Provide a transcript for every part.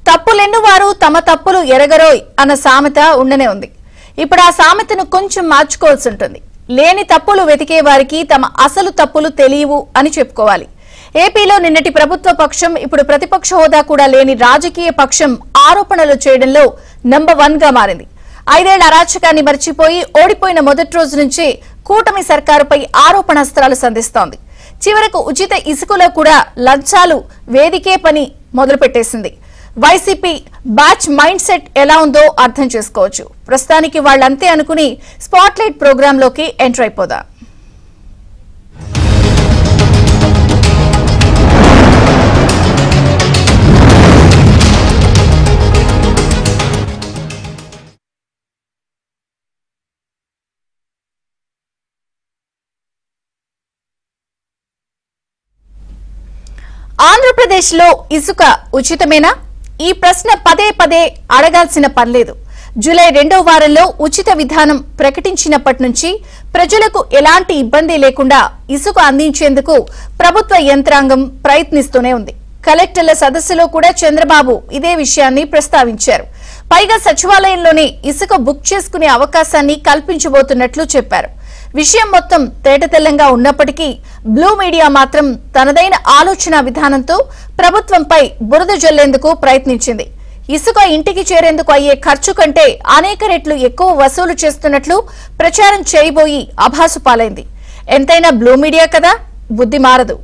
తప్పులెన్నువారు తమ తప్పులు ఎరగరోయ్ అన్న సామెత ఉండనే ఉంది. ఇప్పుడు ఆ సామెతను కొంచెం మార్చుకోవాల్సి ఉంటుంది. లేని తప్పులు వెతికే వారికి తమ అసలు తప్పులు తెలియవు అని చెప్పుకోవాలి. ఏపీలో నిన్నటి ప్రభుత్వ పక్షం ఇప్పుడు ప్రతిపక్ష హోదా కూడా లేని రాజకీయ పక్షం ఆరోపణలు చేయడంలో నంబర్ 1 గా మారింది. 5 ఏళ్ల అరాచకాన్ని మర్చిపోయి ఓడిపోయిన మొదటి రోజు నుంచే కూటమి సర్కారుపై ఆరోపణాస్త్రాలు సంధిస్తోంది. చివరకు ఉచిత ఇసుకలో కూడా లంచాలు వేదికే పని మొదలుపెట్టేసింది. వైసీపీ బ్యాచ్ మైండ్ సెట్ ఎలా ఉందో అర్థం చేసుకోవచ్చు. ప్రస్తుతానికి వాళ్ళంతే అనుకుని స్పాట్లైట్ ప్రోగ్రాంలోకి ఎంటర్ అయిపోదా. ఆంధ్రప్రదేశ్ లో ఇసుక ఉచితమేనా? ఈ ప్రశ్న పదే పదే అడగాల్సిన పనిలేదు. జూలై 2వ వారంలో ఉచిత విధానం ప్రకటించినప్పటి నుంచి ప్రజలకు ఎలాంటి ఇబ్బంది లేకుండా ఇసుక అందించేందుకు ప్రభుత్వ యంత్రాంగం ప్రయత్నిస్తూనే ఉంది. కలెక్టర్ల సదస్సులో కూడా చంద్రబాబు ఇదే విషయాన్ని ప్రస్తావించారు. పైగా సచివాలయంలోనే ఇసుక బుక్ చేసుకునే అవకాశాన్ని కల్పించబోతున్నట్లు చెప్పారు. విషయం మొత్తం తేటతెల్లంగా ఉన్నప్పటికీ బ్లూ మీడియా మాత్రం తనదైన ఆలోచన విధానంతో ప్రభుత్వంపై బురద జల్లేందుకు ప్రయత్నించింది. ఇసుక ఇంటికి చేరేందుకు అయ్యే ఖర్చు కంటే అనేక రెట్లు ఎక్కువ వసూలు చేస్తున్నట్లు ప్రచారం చేయబోయి అభాసు పాలైంది. ఎంతైనా బ్లూ మీడియా కదా, బుద్ధి మారదు.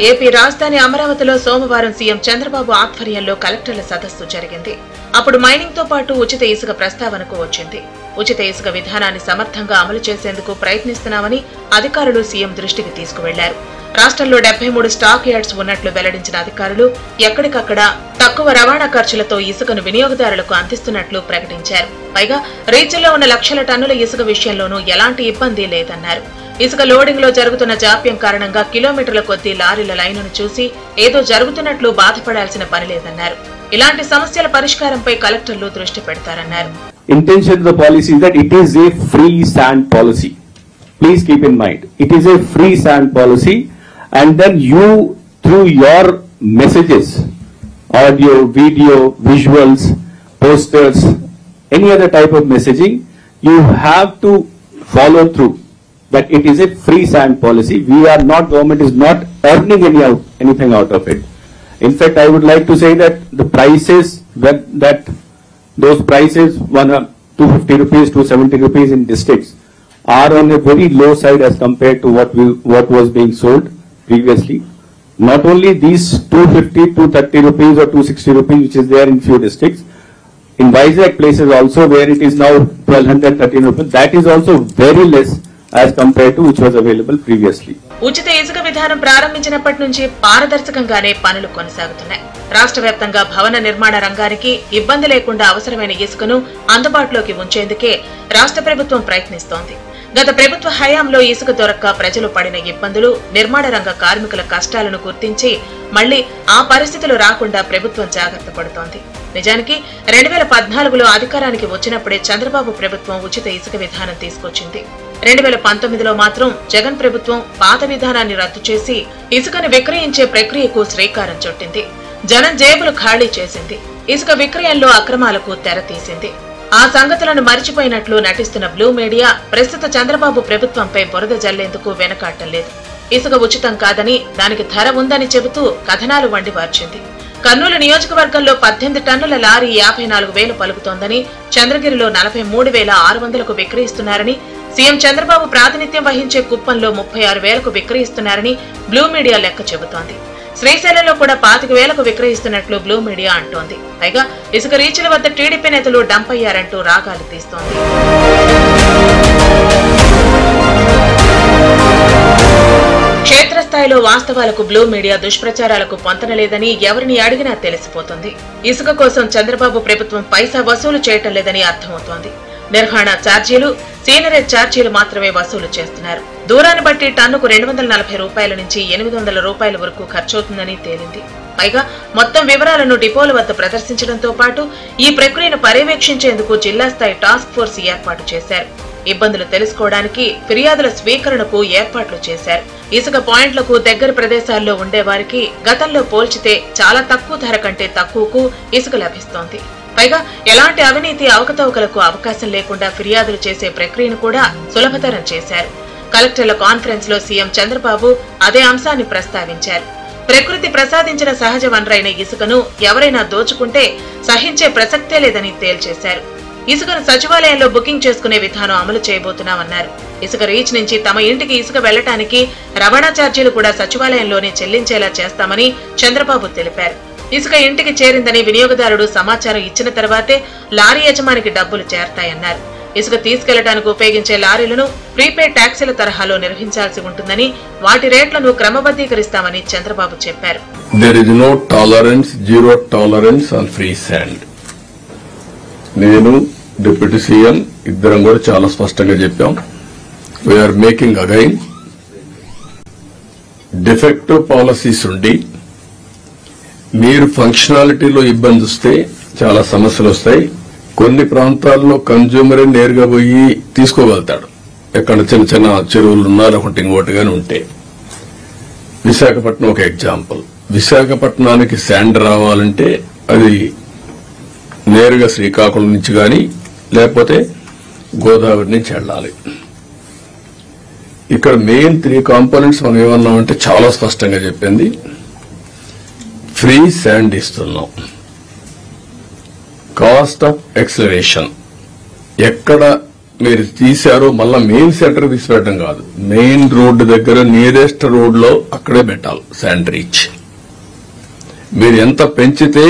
ఏపీ రాజధాని అమరావతిలో సోమవారం సీఎం చంద్రబాబు ఆధ్వర్యంలో కలెక్టర్ల సదస్సు జరిగింది. అప్పుడు మైనింగ్ తో పాటు ఉచిత ఇసుక ప్రస్తావనకు వచ్చింది. ఉచిత ఇసుక విధానాన్ని సమర్థంగా అమలు చేసేందుకు ప్రయత్నిస్తున్నామని అధికారులు సీఎం దృష్టికి తీసుకువెళ్లారు. రాష్ట్రంలో 73 స్టాక్ యార్డ్స్ ఉన్నట్లు వెల్లడించిన అధికారులు ఎక్కడికక్కడ తక్కువ రవాణా ఖర్చులతో ఇసుకను వినియోగదారులకు అందిస్తున్నట్లు ప్రకటించారు. పైగా రీచ్లో ఉన్న లక్షల టన్నుల ఇసుక విషయంలోనూ ఎలాంటి ఇబ్బంది లేదన్నారు. ఇసుక లోడింగ్ లో జరుగుతున్న జాప్యం కారణంగా కిలోమీటర్ల కొద్దీ లారీల లైనును చూసి ఏదో జరుగుతున్నట్లు బాధపడాల్సిన పని లేదన్నారు. ఇలాంటి సమస్యల పరిష్కారంపై కలెక్టర్లు దృష్టి పెడతారన్నారు. Intention of the policy is that it is a free stand policy. Please keep in mind, it is a free stand policy, and then you, through your messages, audio, video, visuals, posters, any other type of messaging, you have to follow through that it is a free sand policy. We are not, government is not earning anything out of it. In fact, I would like to say that the prices that those prices, 250 rupees, 270 rupees in districts, are on a very low side as compared to what was being sold previously. Not only these 250, 230 rupees or 260 rupees which is there in few districts, in Vizag places also where it is now 1200, 13 rupees, that is also very less as compared to which was available previously. ఉచిత ఇసుక విధానం ప్రారంభించినప్పటి నుంచి పారదర్శకంగానే పనులు కొనసాగుతున్నాయి. రాష్ట్ర వ్యాప్తంగా భవన నిర్మాణ రంగానికి ఇబ్బంది లేకుండా అవసరమైన ఇసుకను అందుబాటులోకి ఉంచేందుకే రాష్ట్ర ప్రభుత్వం ప్రయత్నిస్తోంది. గత ప్రభుత్వ హయాంలో ఇసుక దొరక్క ప్రజలు పడిన ఇబ్బందులు, నిర్మాణ రంగ కార్మికుల కష్టాలను గుర్తించి మళ్లీ ఆ పరిస్థితులు రాకుండా ప్రభుత్వం జాగ్రత్త పడుతోంది. నిజానికి 2014లో అధికారానికి వచ్చినప్పుడే చంద్రబాబు ప్రభుత్వం ఉచిత ఇసుక విధానం తీసుకొచ్చింది. 2019లో మాత్రం జగన్ ప్రభుత్వం పాత విధానాన్ని రద్దు చేసి ఇసుకను విక్రయించే ప్రక్రియకు శ్రీకారం చుట్టింది. జనం జేబులు ఖాళీ చేసింది. ఇసుక విక్రయంలో అక్రమాలకు తెర తీసింది. ఆ సంగతులను మరిచిపోయినట్లు నటిస్తున్న బ్లూ మీడియా ప్రస్తుత చంద్రబాబు ప్రభుత్వంపై బురద జల్లేందుకు వెనకాడటం లేదు. ఇసుక ఉచితం కాదని, దానికి ధర ఉందని చెబుతూ కథనాలు వండివార్చింది. కర్నూలు నియోజకవర్గంలో 18 టన్నుల లారీ 54,000 పలుకుతోందని, చంద్రగిరిలో 43,600కు విక్రయిస్తున్నారని, సీఎం చంద్రబాబు ప్రాతినిధ్యం వహించే కుప్పంలో 36,000కు విక్రయిస్తున్నారని బ్లూ మీడియా లెక్క చెబుతోంది. శ్రీశైలంలో కూడా 25,000కు విక్రయిస్తున్నట్లు బ్లూ మీడియా అంటోంది. పైగా ఇసుక రీచ్ల వద్ద టీడీపీ నేతలు డంప్ అయ్యారంటూ రాగాలు తీస్తోంది. క్షేత్రస్థాయిలో వాస్తవాలకు బ్లూ మీడియా దుష్ప్రచారాలకు పొంతనలేదని ఎవరిని అడిగినా తెలిసిపోతుంది. ఇసుక కోసం చంద్రబాబు ప్రభుత్వం పైసా వసూలు చేయటం లేదని అర్థమవుతోంది. నిర్వహణ ఛార్జీలు, సీనరేజ్ ఛార్జీలు మాత్రమే వసూలు చేస్తున్నారు. దూరాన్ని బట్టి టన్నుకు 240 రూపాయల నుంచి 800 రూపాయల వరకు ఖర్చవుతుందని తేలింది. పైగా మొత్తం వివరాలను డిపోల వద్ద ప్రదర్శించడంతో పాటు ఈ ప్రక్రియను పర్యవేక్షించేందుకు జిల్లా స్థాయి టాస్క్ ఫోర్స్ ఏర్పాటు చేశారు. ఇబ్బందులు తెలుసుకోవడానికి ఫిర్యాదుల స్వీకరణకు ఏర్పాట్లు చేశారు. ఇసుక పాయింట్లకు దగ్గర ప్రదేశాల్లో ఉండేవారికి గతంలో పోల్చితే చాలా తక్కువ ధర కంటే తక్కువకు ఇసుక లభిస్తోంది. పైగా ఎలాంటి అవినీతి అవకతవకలకు అవకాశం లేకుండా ఫిర్యాదులు చేసే ప్రక్రియను కూడా సులభతరం చేశారు. కలెక్టర్ల కాన్ఫరెన్స్ లో సీఎం చంద్రబాబు అదే అంశాన్ని ప్రస్తావించారు. ప్రకృతి ప్రసాదించిన సహజ వనరైన ఇసుకను ఎవరైనా దోచుకుంటే సహించే ప్రసక్తే లేదని తేల్చేశారు. ఇసుకను సచివాలయంలో బుకింగ్ చేసుకునే విధానం అమలు చేయబోతున్నామన్నారు. ఇసుక రీచ్ నుంచి తమ ఇంటికి ఇసుక వెళ్లటానికి రవాణా ఛార్జీలు కూడా సచివాలయంలోనే చెల్లించేలా చేస్తామని చంద్రబాబు తెలిపారు. ఇసుక ఇంటికి చేరిందని వినియోగదారుడు సమాచారం ఇచ్చిన తర్వాతే లారీ యజమానికి డబ్బులు చేరతాయన్నారు. ఇసుక తీసుకెళ్లడానికి ఉపయోగించే లారీలను ప్రీపెయిడ్ ట్యాక్సీల తరహాలో నిర్వహించాల్సి ఉంటుందని, వాటి రేట్లను క్రమబద్దీకరిస్తామని చంద్రబాబు చెప్పారు. There is no tolerance, zero tolerance on free sand. నేను డిప్యూటీ సీఎం ఇద్దరం కూడా చాలా స్పష్టంగా చెప్పాం. We're making again defective policies ఉండి మీరు ఫంక్షనాలిటీలో ఇబ్బంది వస్తే చాలా సమస్యలు వస్తాయి. కొన్ని ప్రాంతాల్లో కన్జ్యూమరే నేరుగా పోయి తీసుకోగలుగుతాడు, ఎక్కడ చిన్న చిన్న చెరువులు ఉన్నా లేకుంటే ఇంకోటి గాని ఉంటే. విశాఖపట్నం ఒక ఎగ్జాంపుల్. విశాఖపట్నానికి శాండ్ రావాలంటే అది నేరుగా శ్రీకాకుళం నుంచి గాని లేకపోతే గోదావరి నుంచి వెళ్ళాలి. ఇక్కడ మెయిన్ 3 కాంపోనెంట్స్ మనం ఏమన్నామంటే చాలా స్పష్టంగా చెప్పింది. ఫ్రీ శాండ్ ఇస్తున్నాం. కాస్ట్ ఆఫ్ ఎక్సలరేషన్ ఎక్కడ మీరు తీశారో మళ్ళా మెయిన్ సెంటర్ తీసిపెట్టడం కాదు, మెయిన్ రోడ్డు దగ్గర నియరెస్ట్ రోడ్ లో అక్కడే పెట్టాలి శాండ్ రీచ్. మీరు ఎంత పెంచితే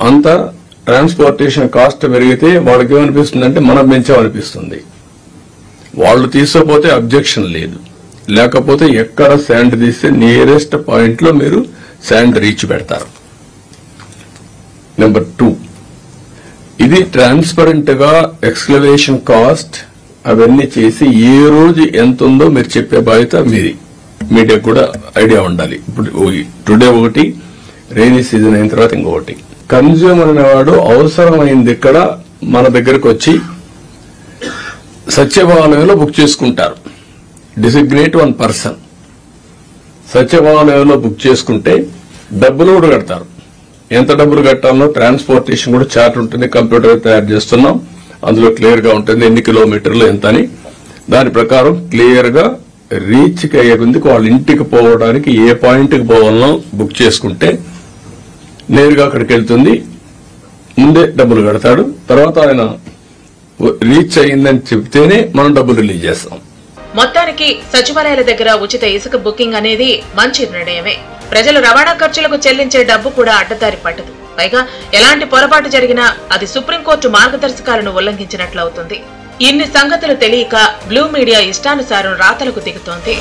అంత ట్రాన్స్పోర్టేషన్ కాస్ట్ పెరిగితే వాళ్ళకి ఏమనిపిస్తుందంటే మనం పెంచామనిపిస్తుంది. వాళ్ళు తీసుకోపోతే అబ్జెక్షన్ లేదు, లేకపోతే ఎక్కడ శాండ్ తీస్తే నియరెస్ట్ పాయింట్ లో మీరు శాండ్ రీచ్ పెడతారు. నెంబర్ 2, ఇది ట్రాన్స్పరెంట్ గా ఎక్స్కవేషన్ కాస్ట్ అవన్నీ చేసి ఏ రోజు ఎంత ఉందో మీరు చెప్పే బాధ్యత మీది. మీడియాకు కూడా ఐడియా ఉండాలి. ఇప్పుడు టుడే ఒకటి, రైనీ సీజన్ అయిన తర్వాత ఇంకొకటి. కన్జ్యూమర్ అనేవాడు అవసరమైంది ఇక్కడ మన దగ్గరకు వచ్చి సచివాలయంలో బుక్ చేసుకుంటారు. డిసిగ్నేట్ 1 పర్సన్ సచివాలయంలో బుక్ చేసుకుంటే డబ్బులు కూడా కడతారు. ఎంత డబ్బులు కట్టాలో ట్రాన్స్పోర్టేషన్ కూడా చార్ట్ ఉంటుంది, కంప్యూటర్ తయారు చేస్తున్నాం. అందులో క్లియర్ గా ఉంటుంది ఎన్ని కిలోమీటర్లు ఎంత అని. దాని ప్రకారం క్లియర్ గా రీచ్ కి అయ్యే కొద్దికి వాళ్ళ ఇంటికి పోవడానికి ఏ పాయింట్ కి పోవాలనో బుక్ చేసుకుంటే నేరుగా అక్కడికి వెళ్తుంది. ముందే డబ్బులు కడతాడు, తర్వాత ఆయన రీచ్ అయ్యిందని చెప్తేనే మనం డబ్బులు రిలీజ్ చేస్తాం. మొత్తానికి సచివాలయాల దగ్గర ఉచిత ఇసుక బుకింగ్ అనేది మంచి నిర్ణయమే. ప్రజలు రవాణా ఖర్చులకు చెల్లించే డబ్బు కూడా అడ్డదారి పట్టదు. పైగా ఎలాంటి పొరపాటు జరిగినా అది సుప్రీంకోర్టు మార్గదర్శకాలను ఉల్లంఘించినట్లవుతుంది. ఇన్ని సంగతులు తెలియక బ్లూ మీడియా ఇష్టానుసారం రాతలకు దిగుతోంది.